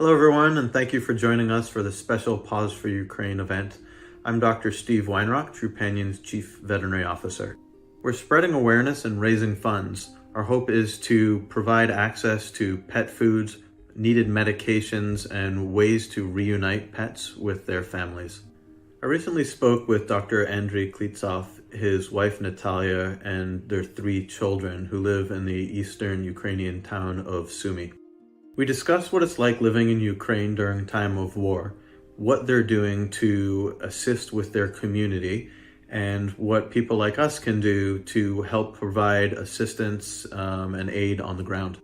Hello, everyone, and thank you for joining us for the special Pause for Ukraine event. I'm Dr. Steve Weinrauch, Trupanion's Chief Veterinary Officer. We're spreading awareness and raising funds. Our hope is to provide access to pet foods, needed medications, and ways to reunite pets with their families. I recently spoke with Dr. Andriy Klitsov, his wife Natalia, and their 3 children who live in the eastern Ukrainian town of Sumy. We discussed what it's like living in Ukraine during time of war, what they're doing to assist with their community, and what people like us can do to help provide assistance and aid on the ground.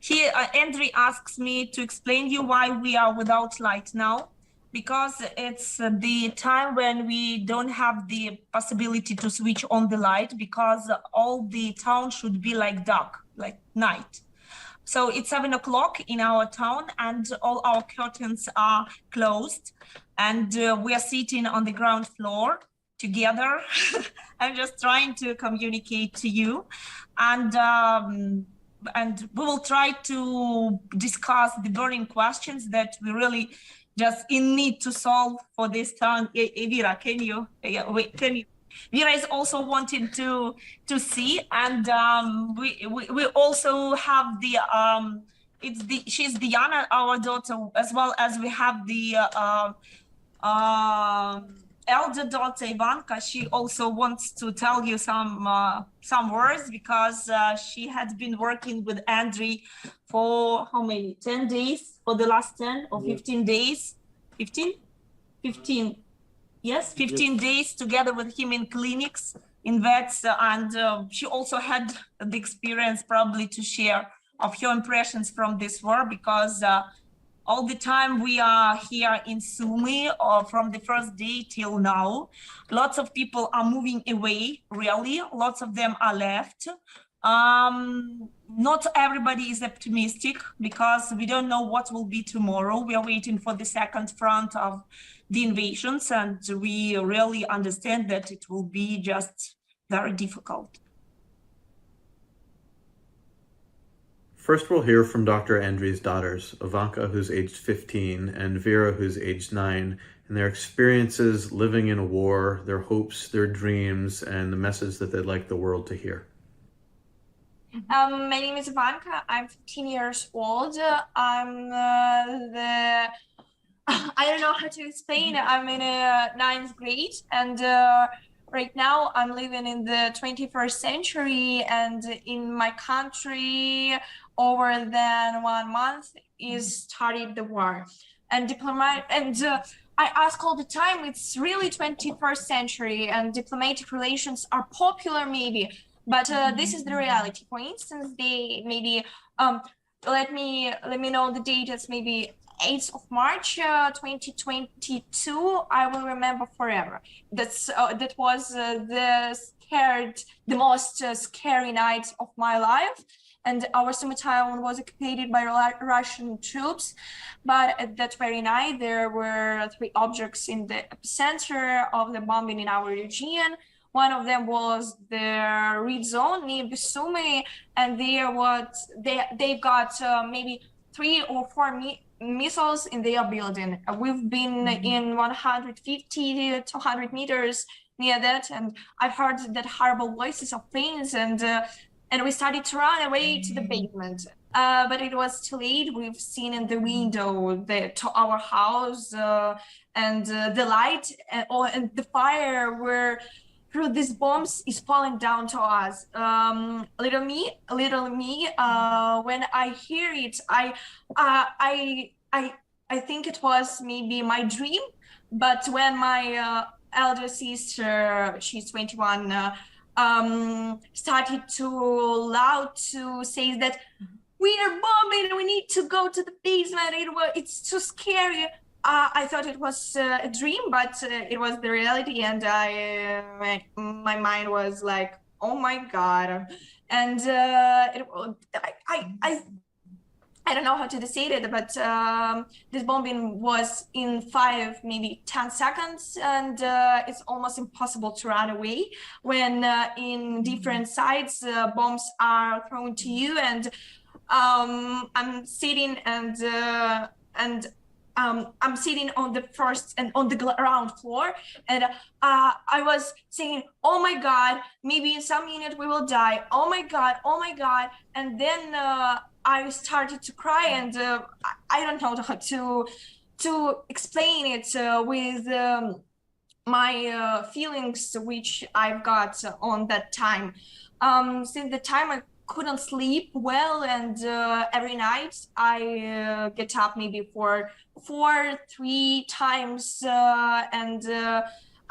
Here, Andriy asks me to explain you why we are without light now, because it's the time when we don't have the possibility to switch on the light, because all the town should be like dark, like night. So it's 7 o'clock in our town and all our curtains are closed, and we are sitting on the ground floor together. I'm just trying to communicate to you, and we will try to discuss the burning questions that we really just in need to solve for this town. Vera, can you? Vera is also wanting to see, and we also have the she's Diana, our daughter, as well as we have the elder daughter Ivanka. She also wants to tell you some words, because she had been working with Andriy for how many 10 days, for the last 10 or 15 days, 15 Yes, 15 days together with him in clinics, in vets, and she also had the experience probably to share of her impressions from this war, because all the time we are here in Sumy, from the first day till now, lots of people are moving away, really, lots of them are left. Not everybody is optimistic, because we don't know what will be tomorrow. We are waiting for the second front of the invasions, and we really understand that it will be just very difficult. First, we'll hear from Dr. Andriy's daughters, Ivanka, who's aged 15, and Vera, who's aged 9, and their experiences living in a war, their hopes, their dreams, and the message that they'd like the world to hear. My name is Ivanka. I'm 15 years old. I don't know how to explain. I'm in a 9th grade, and right now I'm living in the 21st century, and in my country over than 1 month is started the war. And I ask all the time, it's really 21st century and diplomatic relations are popular maybe, but this is the reality. For instance, they maybe let me know the date. It's maybe 8th of March 2022. I will remember forever. That was the most scary night of my life, and our Sumy town was occupied by Russian troops. But at that very night, there were 3 objects in the epicenter of the bombing in our region. One of them was the red zone near Sumy, and they got maybe 3 or 4 missiles in their building. We've been in 150 to 200 meters near that, and I've heard that horrible voices of planes, and we started to run away to the basement. But it was too late. We've seen in the window to our house, and the light and the fire were through these bombs is falling down to us. Little me, when I hear it, I think it was maybe my dream. But when my elder sister, she's 21, started to loud to say that we are bombing, we need to go to the basement, it's too scary. I thought it was a dream, but it was the reality, and my mind was like, oh my God. And I don't know how to say it, but this bombing was in 5, maybe 10 seconds, and it's almost impossible to run away when in different sides bombs are thrown to you, and I'm sitting and I'm sitting on the first and on the ground floor, and I was saying, "Oh my God, maybe in some minute we will die. Oh my God, oh my God!" And then I started to cry, and I don't know how to explain it with my feelings which I've got on that time. Since the time I couldn't sleep well, and every night I get up maybe for 3 times, and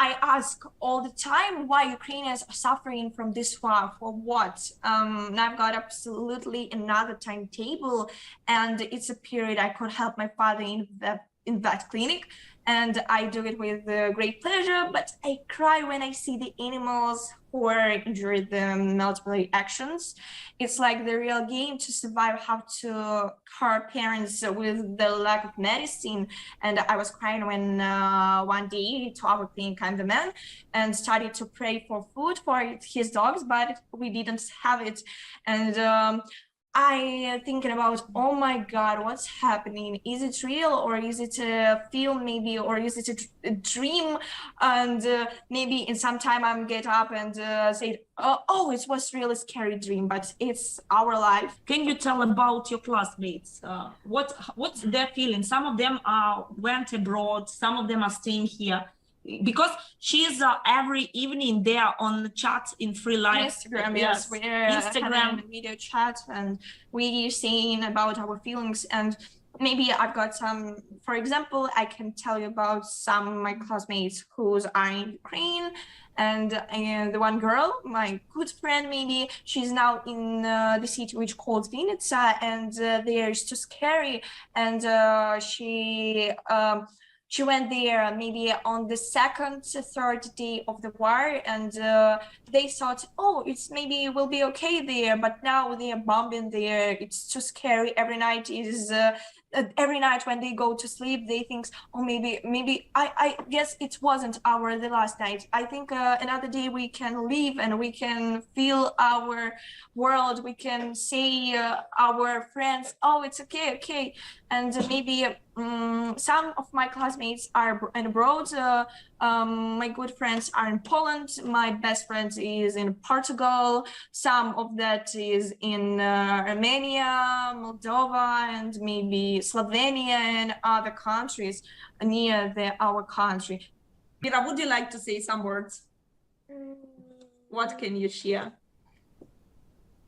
I ask all the time why Ukrainians are suffering from this war, for what? And I've got absolutely another timetable, and it's a period I could help my father in that clinic, and I do it with great pleasure, but I cry when I see the animals who are injured in military actions. It's like the real game to survive, how to care parents with the lack of medicine. And I was crying when one day to our clinic came the man and started to pray for food for his dogs, but we didn't have it. And I thinking about, oh my God, what's happening? Is it real, or is it a film maybe, or is it a dream? And maybe in some time I'm get up and say, oh, it was really scary dream, but it's our life. Can you tell about your classmates? What's their feeling? Some of them went abroad, some of them are staying here. Because she's every evening there on the chat in free live. Instagram, yes, we're having a video chat, and we saying about our feelings. And maybe I've got some, for example, I can tell you about some of my classmates who are in Ukraine, and the one girl, my good friend, maybe she's now in the city which called Vinnytsia, and there is too scary, and she went there maybe on the second, third day of the war, and they thought, oh, it's maybe will be okay there, but now they are bombing there. It's too scary. Every night when they go to sleep, they think, oh, maybe I guess it wasn't the last night. I think another day we can live and we can feel our world. We can say our friends, oh, it's okay. And maybe some of my classmates are abroad. My good friends are in Poland. My best friend is in Portugal. Some of that is in Romania, Moldova, and maybe Slovenia and other countries near our country. Mira, would you like to say some words? What can you share?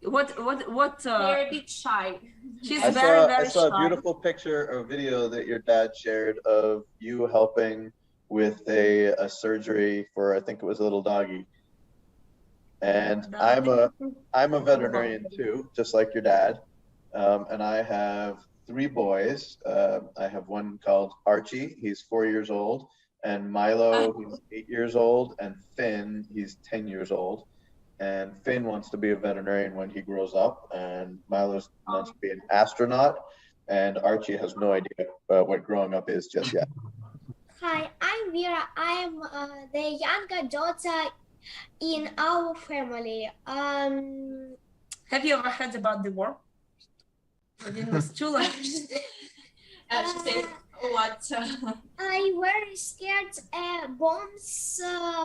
What You're a bit shy. She's very I saw shy. a beautiful picture or video that your dad shared of you helping with a surgery for, I think it was a little doggy. And I'm a veterinarian too, just like your dad. And I have 3 boys. I have one called Archie, he's 4 years old, and Milo, he's 8 years old, and Finn, he's 10 years old. And Finn wants to be a veterinarian when he grows up, and Milo wants to be an astronaut, and Archie has no idea what growing up is just yet. Hi, I'm Vera. I'm the younger daughter in our family. Have you ever heard about the war? She said, what? I very scared bombs,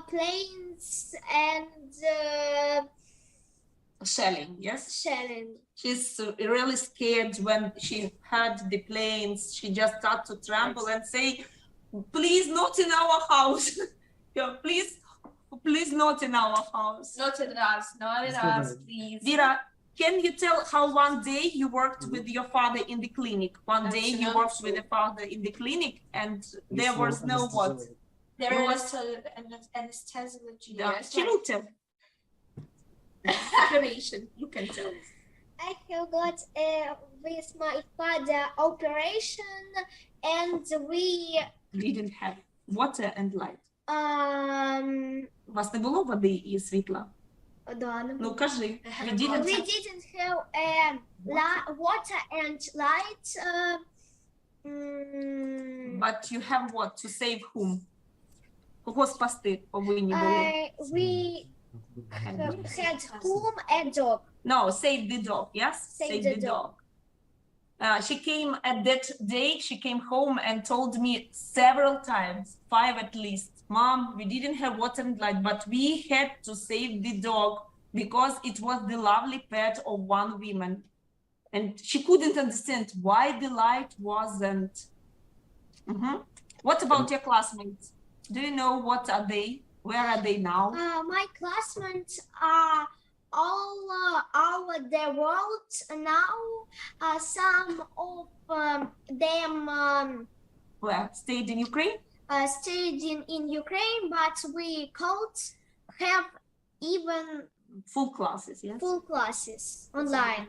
planes, and Shelling, yes? shelling. She's really scared when she heard the planes. She just started to tremble and say, please, not in our house. Yeah, please not in our house. Not in us, please. Vera, can you tell how one day you worked with your father in the clinic? One day you worked with your father in the clinic, and there was no what? There was anesthesiology. Yeah. Can you tell? Operation, you can tell. I have got with my father operation, and we Didn't have water and light. У вас не було води і світла? Ну, кажи. We didn't have water and light. But you have what? To save whom? Кого спасти повинні були? We had whom and dog. No, save the dog, yes? Save the dog. She came at that day, she came home and told me several times, 5 at least, Mom, we didn't have water and light, but we had to save the dog because it was the lovely pet of one woman. And she couldn't understand why the light wasn't. What about your classmates? Do you know what are they? Where are they now? My classmates are all over the world now. Some of them Well, stayed in Ukraine? stayed in Ukraine, but we could have even Full classes, yes? full classes online.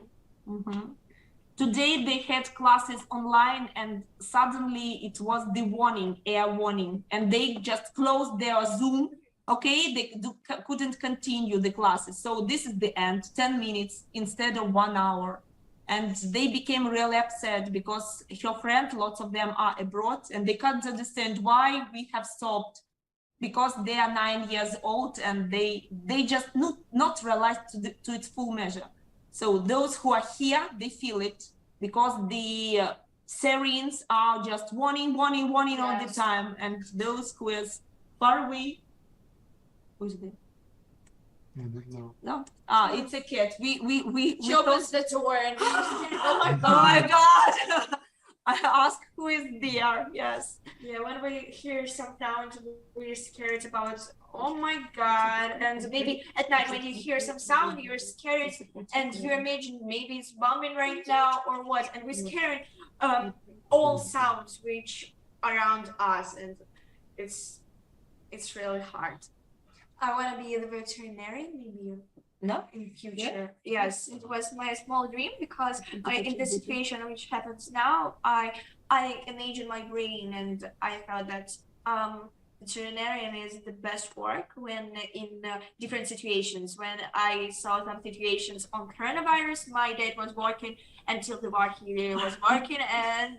Today they had classes online and suddenly it was the warning, air warning, and they just closed their Zoom. Okay, they couldn't continue the classes. So this is the end, 10 minutes instead of 1 hour. And they became really upset because her friends, lots of them are abroad and they can't understand why we have stopped, because they are 9 years old and they just not realized to its full measure. So those who are here, they feel it because the sirens are just warning all the time. And those who is far away, who's there? No, it's a cat. We She opens the door and oh my God. I ask who is there. Yes. yeah, when we hear some sound, we're scared about, oh my God. And maybe at night when you hear some sound, you're scared and you imagine maybe it's bombing right now or what. And we're scared all sounds which around us, and it's really hard. I want to be the veterinarian, maybe No? in future. Yes, it was my small dream because in the situation which happens now, I imagine my brain and I felt that veterinarian is the best work when in different situations. When I saw some situations on coronavirus, my dad was working until the war he was working, and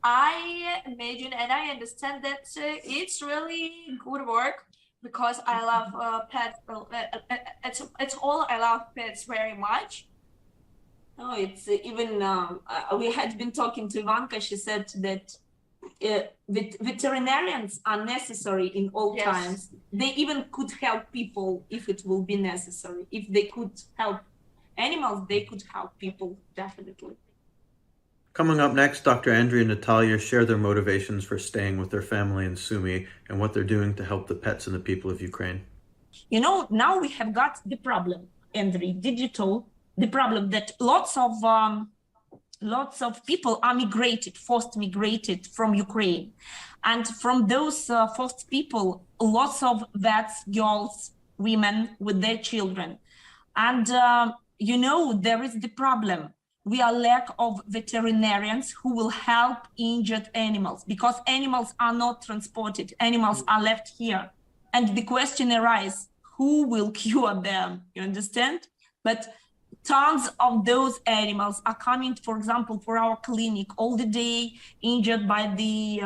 I imagine and I understand that it's really good work. Because I love pets, it's all I love pets very much. Oh, it's even we had been talking to Ivanka. She said that veterinarians are necessary in all Yes. times. They even could help people if it will be necessary. If they could help animals, they could help people, definitely. Coming up next, Dr. Andrea and Natalia share their motivations for staying with their family in Sumy and what they're doing to help the pets and the people of Ukraine. You know, now we have got the problem, Andrea, digital, the problem that lots of people are forced migrated from Ukraine. And from those forced people, lots of vets, girls, women with their children. And, you know, there is the problem. We are lack of veterinarians who will help injured animals because animals are not transported. Animals are left here. And the question arises, who will cure them? You understand? But tons of those animals are coming, for example, for our clinic all the day, injured by the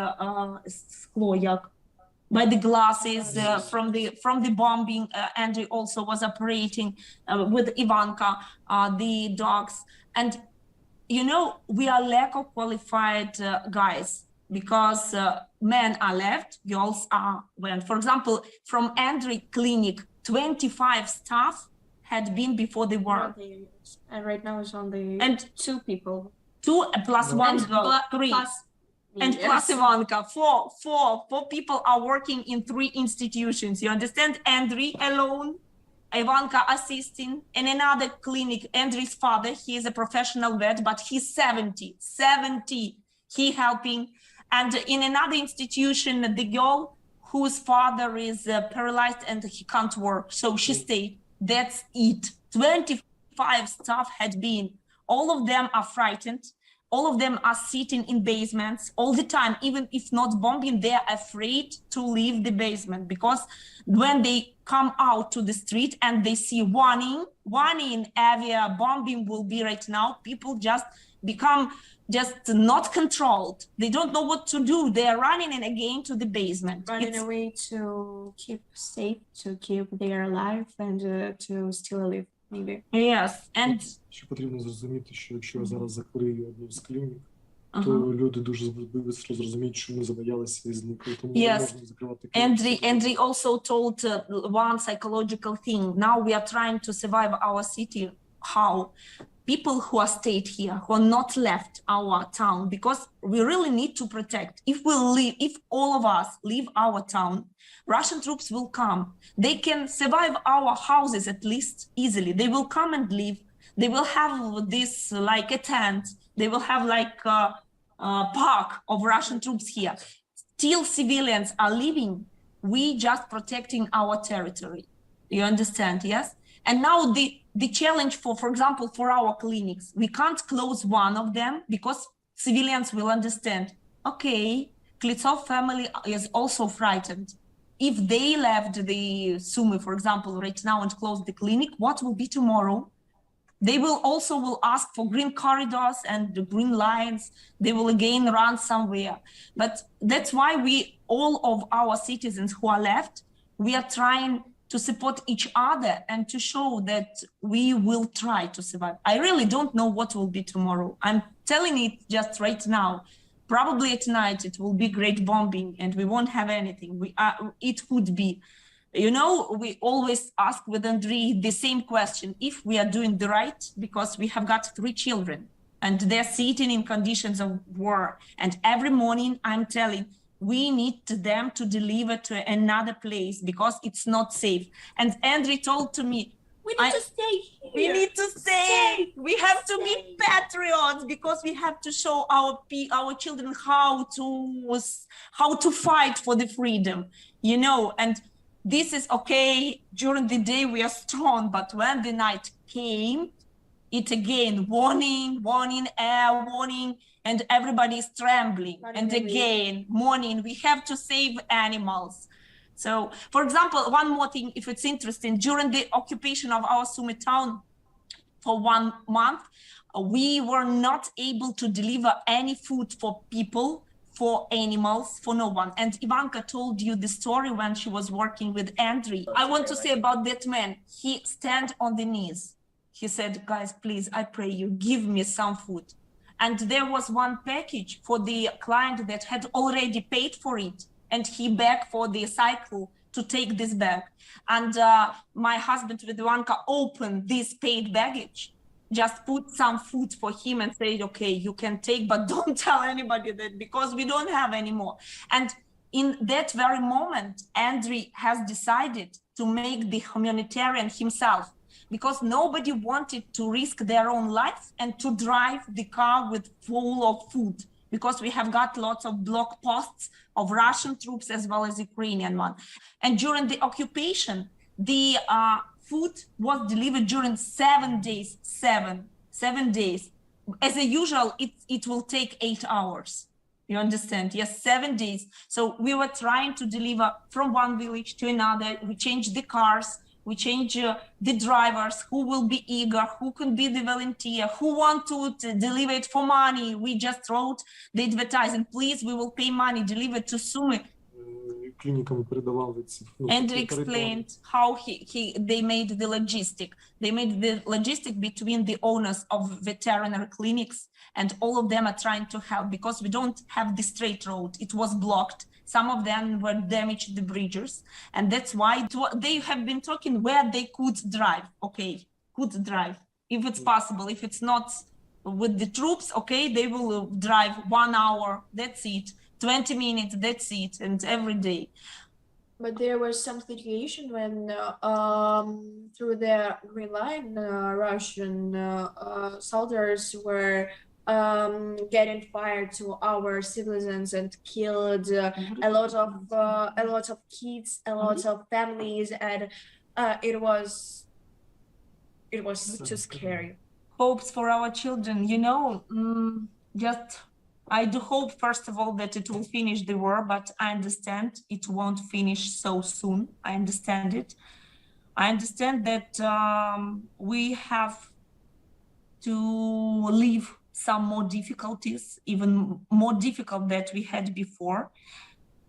glasses from the bombing. Andrew also was operating with Ivanka, the dogs. And, you know, we are lack of qualified guys because men are left, girls are went. For example, from Andrew clinic, 25 staff had been before the war. And right now it's only And 2 people. 2 plus 1 girl, 3. And plus Ivanka, four people are working in 3 institutions. You understand? Andriy alone, Ivanka assisting, and another clinic. Andriy's father, he is a professional vet, but he's 70, he helping. And in another institution, the girl whose father is paralyzed and he can't work, so she stayed. That's it. 25 staff had been. All of them are frightened. All of them are sitting in basements all the time. Even if not bombing, they're afraid to leave the basement because when they come out to the street and they see warning, avia bombing will be right now, people just become not controlled. They don't know what to do. They're running in again to the basement. Running away to keep safe, to keep their life and to still live. maybe. Yes, and Ще потрібно зрозуміти, що якщо я зараз закрию одну з клінік, то uh-huh. люди дуже швидко зрозуміють, що ми забоялися і зникли. Тому Yes. не можна закривати клініки. Andriy also told one psychological thing. Now we are trying to survive our city. How? People who are stayed here, who are not left our town, because we really need to protect. If all of us leave our town, Russian troops will come. They can survive our houses at least easily. They will come and live. They will have this like a tent. They will have like a park of Russian troops here. Still civilians are living. We just protecting our territory. You understand, yes? And now the challenge for example, for our clinics, we can't close one of them because civilians will understand, okay, Klitsov family is also frightened. If they left the Sumy, for example, right now and close the clinic, what will be tomorrow? They will ask for green corridors and the green lines. They will again run somewhere. But that's why all of our citizens who are left, we are trying to support each other and to show that we will try to survive. I really don't know what will be tomorrow. I'm telling it just right now. Probably at night it will be great bombing and we won't have anything. It could be. You know, we always ask with Andriy the same question, if we are doing the right, because we have got 3 children and they're sitting in conditions of war. And every morning I'm telling, we need them to deliver to another place because it's not safe. And Andriy told to me, We need to stay here. We need to stay. We have to be patriots because we have to show our children how to fight for the freedom, you know. And this is okay. During the day we are strong, but when the night came, it again warning, air warning, and everybody is trembling. And again, morning, we have to save animals. So, for example, one more thing, if it's interesting, during the occupation of our Sumy town for 1 month, we were not able to deliver any food for people, for animals, for no one. And Ivanka told you the story when she was working with Andriy. I want to say about that man, he stand on the knees. He said, guys, please, I pray you, give me some food. And there was one package for the client that had already paid for it. And he begged for the cycle to take this bag. And my husband with Ivanka opened this paid baggage, just put some food for him and said, okay, you can take, but don't tell anybody that because we don't have any more. And in that very moment, Andriy has decided to make the humanitarian himself because nobody wanted to risk their own life and to drive the car with full of food. Because we have got lots of block posts of Russian troops as well as Ukrainian one. And during the occupation, the food was delivered during 7 days, 7 days. As usual, it will take 8 hours. You understand? Yes, 7 days. So we were trying to deliver from one village to another. We changed the cars. We change the drivers, who will be eager, who can be the volunteer, who want to deliver it for money. We just wrote the advertising, please, we will pay money, deliver to Sumy. Клініками передавали ці. Andriy explained how they made the logistic. They made the logistic between the owners of veterinary clinics, and all of them are trying to help because we don't have the straight road. It was blocked. Some of them were damaged, the bridges, and that's why they have been talking where they could drive. Okay, could drive if it's possible. If it's not with the troops, okay, they will drive 1 hour. That's it. 20 minutes. That's it. And every day. But there was some situation when through the Green Line, Russian soldiers were getting fire to our citizens and killed a lot of kids, a lot of families, and it was too scary. Hopes for our children, you know, just I do hope first of all that it will finish the war, but I understand it won't finish so soon. I understand it. I understand that we have to live some more difficulties, even more difficult that we had before.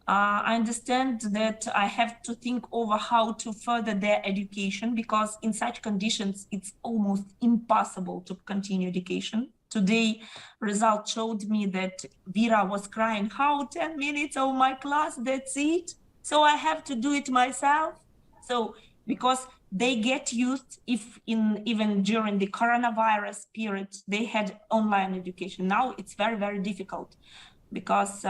I understand that I have to think over how to further their education, because in such conditions, it's almost impossible to continue education. Today, result showed me that Vera was crying, how 10 minutes of my class, that's it. So I have to do it myself. So because they get used, if even during the coronavirus period, they had online education. Now it's very, very difficult, because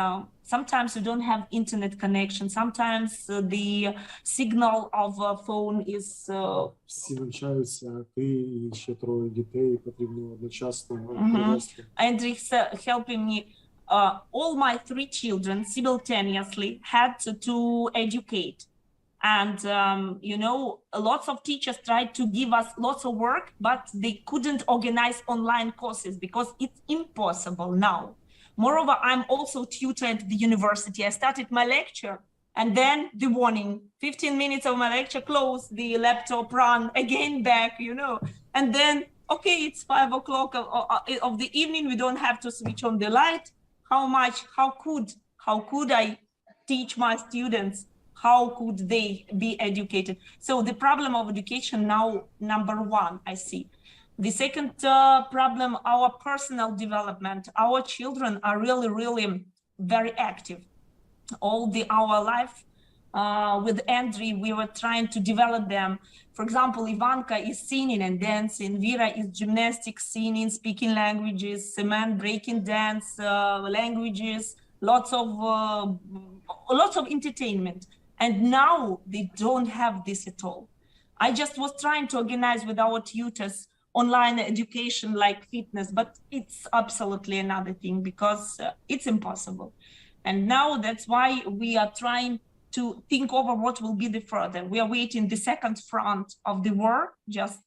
sometimes you don't have internet connection. Sometimes the signal of a phone is Всі навчаються, а ти і ще троє дітей потрібно одночасно Mhm. привести. and it's helping me. All my 3 children simultaneously had to educate. And, lots of teachers tried to give us lots of work, but they couldn't organize online courses because it's impossible now. Moreover, I'm also tutor at the university. I started my lecture, and then the warning, 15 minutes of my lecture, close, the laptop run, again back, and then, okay, it's 5 o'clock of the evening, we don't have to switch on the light. How could I teach my students? How could they be educated? So the problem of education now, number 1, I see. The second problem, our personal development. Our children are really, really very active. Our life with Andriy, we were trying to develop them. For example, Ivanka is singing and dancing. Vera is gymnastics, singing, speaking languages. Semen breaking dance, languages, lots of entertainment. And now they don't have this at all. I just was trying to organize with our tutors online education like fitness, but it's absolutely another thing, because it's impossible. And now that's why we are trying to think over what will be the further. We are waiting the second front of the war, just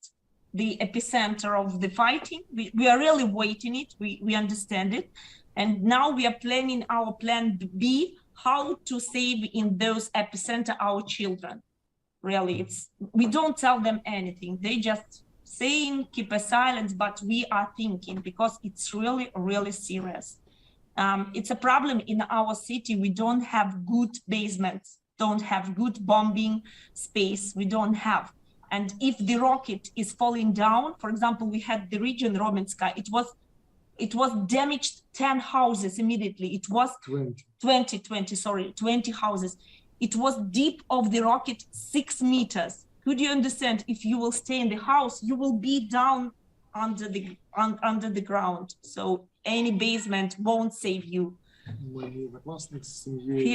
the epicenter of the fighting. We are really waiting it, we understand it. And now we are planning our plan B, how to save in those epicenter our children. Really, we don't tell them anything. They just saying, keep a silence, but we are thinking, because it's really, really serious. It's a problem in our city. We don't have good basements, don't have good bombing space. We don't have. And if the rocket is falling down, for example, we had the region Romenska, it was damaged 10 houses immediately. It was 20 houses. It was deep of the rocket 6 meters. Could you understand? If you will stay in the house, you will be down under the ground. So any basement won't save you.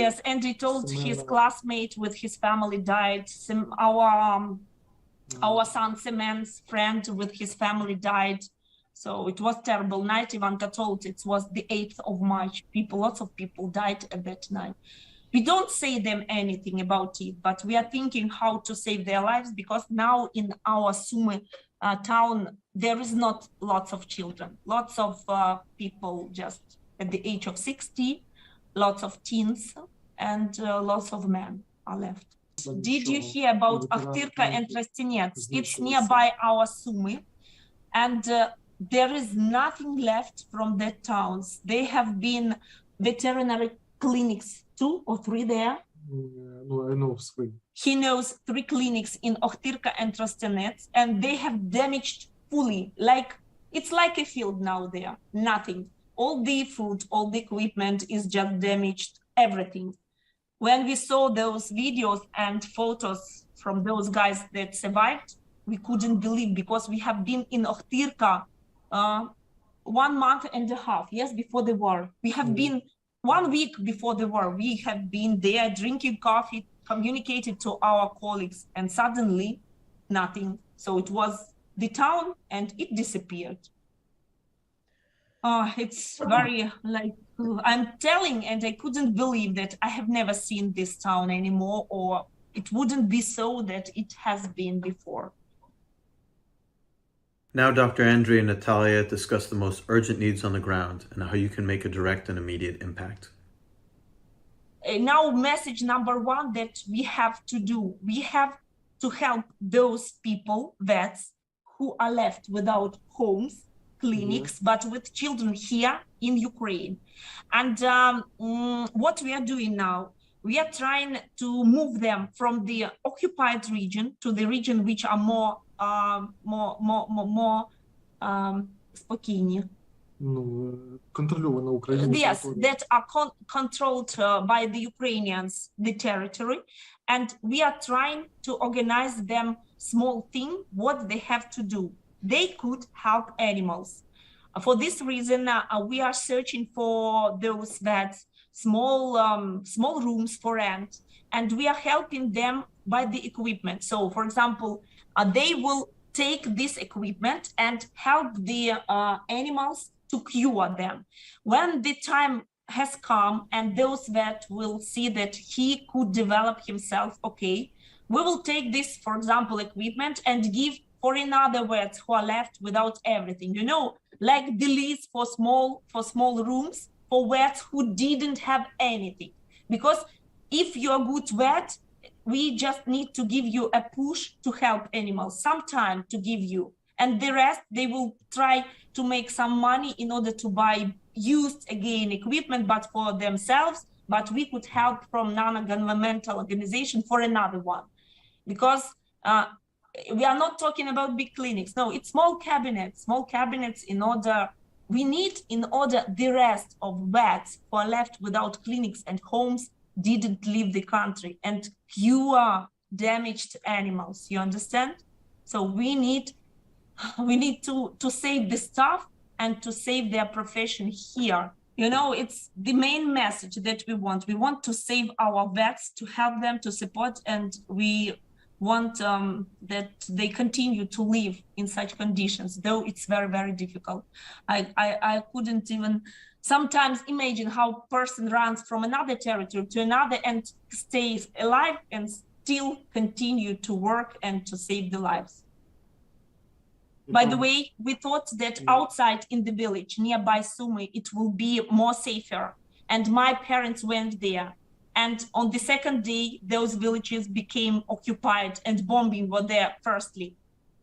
Yes, and he told his classmate with his family died. Our son Semen's friend with his family died. So it was terrible night. Ivanka told it was the 8th of March. Lots of people died at that night. We don't say them anything about it, but we are thinking how to save their lives, because now in our Sumy town, there is not lots of children, lots of people just at the age of 60, lots of teens, and lots of men are left. Did you hear about Akhtirka and Trastinets? It's nearby our Sumy, and there is nothing left from the towns. They have been veterinary clinics, 2 or 3 there. I know 3. He knows 3 clinics in Akhtirka and Trastinets, and they have damaged fully. It's like a field now there, nothing. All the food, all the equipment is just damaged, everything. When we saw those videos and photos from those guys that survived, we couldn't believe, because we have been in Akhtirka 1 month and a half, yes, before the war. We have been 1 week before the war. We have been there drinking coffee, communicated to our colleagues, and suddenly nothing. So it was the town and it disappeared. It's very I'm telling, and I couldn't believe that I have never seen this town anymore, or it wouldn't be so that it has been before. Now Dr. Andriy and Natalia discuss the most urgent needs on the ground and how you can make a direct and immediate impact. Now message number 1 that we have to do, we have to help those people, vets, who are left without homes, clinics, but with children here in Ukraine. And what we are doing now, we are trying to move them from the occupied region to the region which are more спокійні. Ну, контрольована Україною Yes, територія. that are controlled by the Ukrainians, the territory, and we are trying to organize them small thing, what they have to do. They could help animals. For this reason, we are searching for those that small rooms for rent, and we are helping them by the equipment. So, for example, they will take this equipment and help the animals to cure them. When the time has come and those vet will see that he could develop himself okay, we will take this, for example, equipment and give for another vets who are left without everything. You know, like the lease for small rooms for vets who didn't have anything. Because if you're a good vet, we just need to give you a push to help animals, some time to give you. And the rest, they will try to make some money in order to buy used again equipment, but for themselves. But we could help from non-governmental organization for another one. Because we are not talking about big clinics. No, it's small cabinets in order, we need in order the rest of vets who are left without clinics and homes didn't leave the country and cure damaged animals, you understand? So we need to save the staff and to save their profession here. You know, it's the main message that we want. We want to save our vets, to help them, to support, and we want that they continue to live in such conditions, though it's very, very difficult. I couldn't even sometimes imagine how a person runs from another territory to another and stays alive and still continue to work and to save the lives. By the way, we thought that outside in the village nearby Sumy, it will be more safer. And my parents went there. And on the second day, those villages became occupied and bombing were there firstly.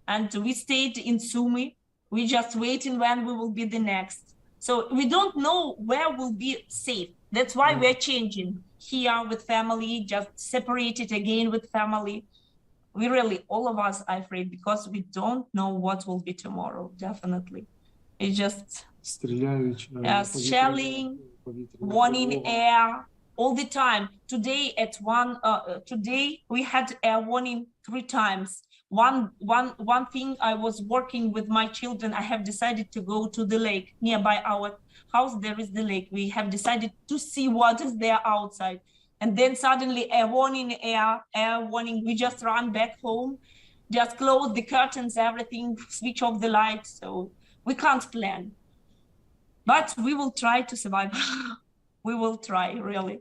And we stayed in Sumy. We just waiting when we will be the next. So we don't know where we'll be safe. That's why we're changing here with family, just separated again with family. We really, all of us are afraid because we don't know what will be tomorrow, definitely. It's just Стріляють, shelling, warning air, all the time. Today today we had air warning 3 times. One thing, I was working with my children. I have decided to go to the lake nearby our house. There is the lake. We have decided to see what is there outside. And then suddenly air warning. We just run back home, just close the curtains, everything, switch off the lights. So we can't plan, but we will try to survive. We will try, really.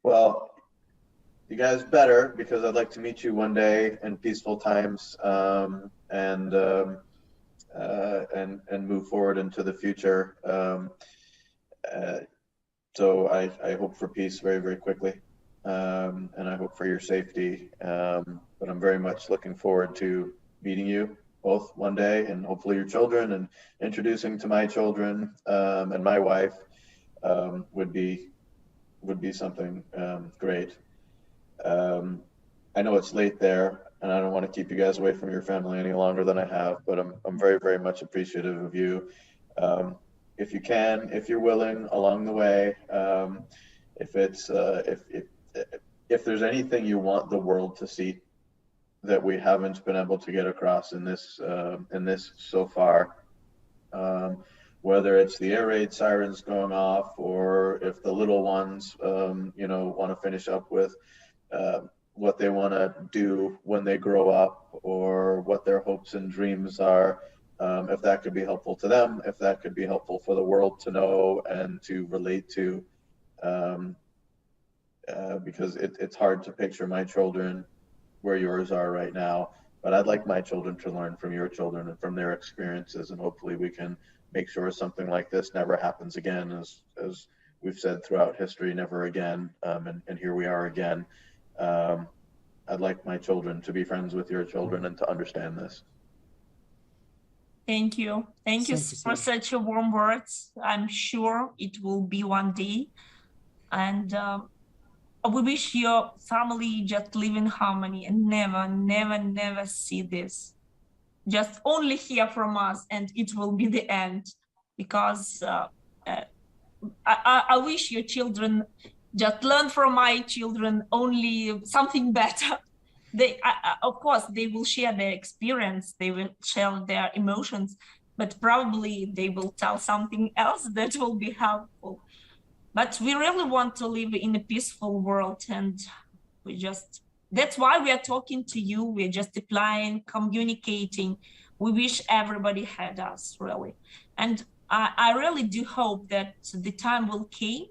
Well, you guys better, because I'd like to meet you one day in peaceful times, and move forward into the future. So I hope for peace very, very quickly, and I hope for your safety. But I'm very much looking forward to meeting you both one day, and hopefully your children, and introducing to my children and my wife would be something great. I know it's late there, and I don't want to keep you guys away from your family any longer than I have, but I'm very, very much appreciative of you. If you can, if you're willing, along the way, if there's anything you want the world to see that we haven't been able to get across in this so far, whether it's the air raid sirens going off, or if the little ones, want to finish up with what they want to do when they grow up, or what their hopes and dreams are. If that could be helpful to them, if that could be helpful for the world to know and to relate to, because it's hard to picture my children where yours are right now, but I'd like my children to learn from your children and from their experiences, and hopefully we can make sure something like this never happens again, as we've said throughout history, never again, and here we are again. I'd like my children to be friends with your children and to understand this. Thank you. Thank you for such a warm words. I'm sure it will be one day. And we wish your family just live in harmony and never, never, never see this. Just only hear from us, and it will be the end. Because I wish your children just learn from my children only something better. They, of course, they will share their experience, they will share their emotions, but probably they will tell something else that will be helpful. But we really want to live in a peaceful world, and that's why we are talking to you. We're just applying, communicating. We wish everybody had us, really. And I really do hope that the time will came,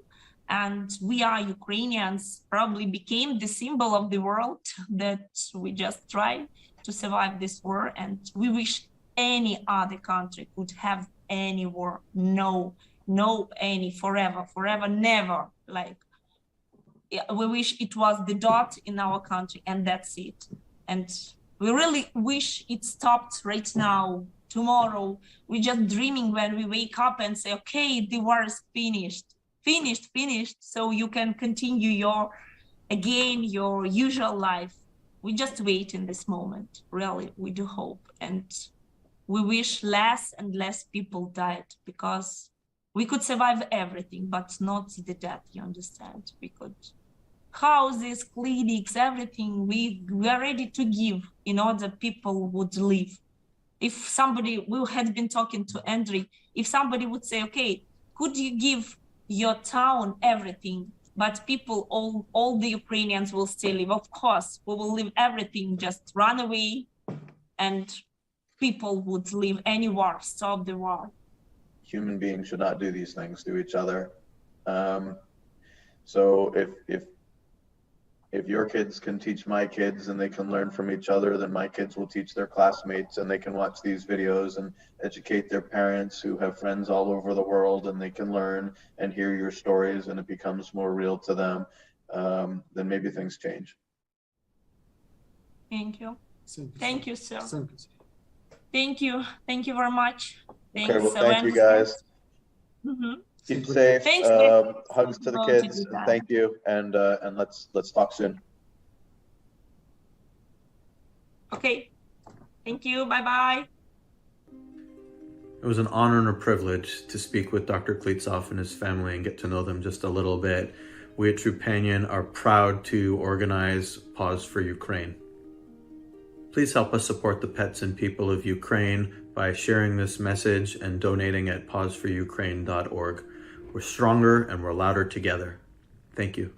and we are Ukrainians probably became the symbol of the world, that we just try to survive this war. And we wish any other country could have any war. No, any, forever, never. Like, we wish it was the dot in our country, and that's it. And we really wish it stopped right now. Tomorrow, we're just dreaming when we wake up and say, okay, the war is finished, so you can continue your usual life. We just wait in this moment, really, we do hope. And we wish less and less people died, because we could survive everything, but not the death, you understand? We could houses, clinics, everything we are ready to give in order people would live. If somebody, we had been talking to Andriy, if somebody would say, okay, could you give your town everything, but people, all the Ukrainians will still live? Of course, we will leave everything, just run away, and people would live anywhere, stop the war. Human beings should not do these things to each other. So if your kids can teach my kids and they can learn from each other, then my kids will teach their classmates, and they can watch these videos and educate their parents who have friends all over the world, and they can learn and hear your stories, and it becomes more real to them. Then maybe things change. Thank you. Thank you, Sir. Thank you. Thank you very much. Thanks. Okay, well, thank you guys. Keep safe. Thanks, Hugs to the kids. And thank you, and let's talk soon. Okay. Thank you. Bye-bye. It was an honor and a privilege to speak with Dr. Klitsov and his family and get to know them just a little bit. We at Trupanion are proud to organize Pause for Ukraine. Please help us support the pets and people of Ukraine by sharing this message and donating at pauseforukraine.org. We're stronger and we're louder together. Thank you.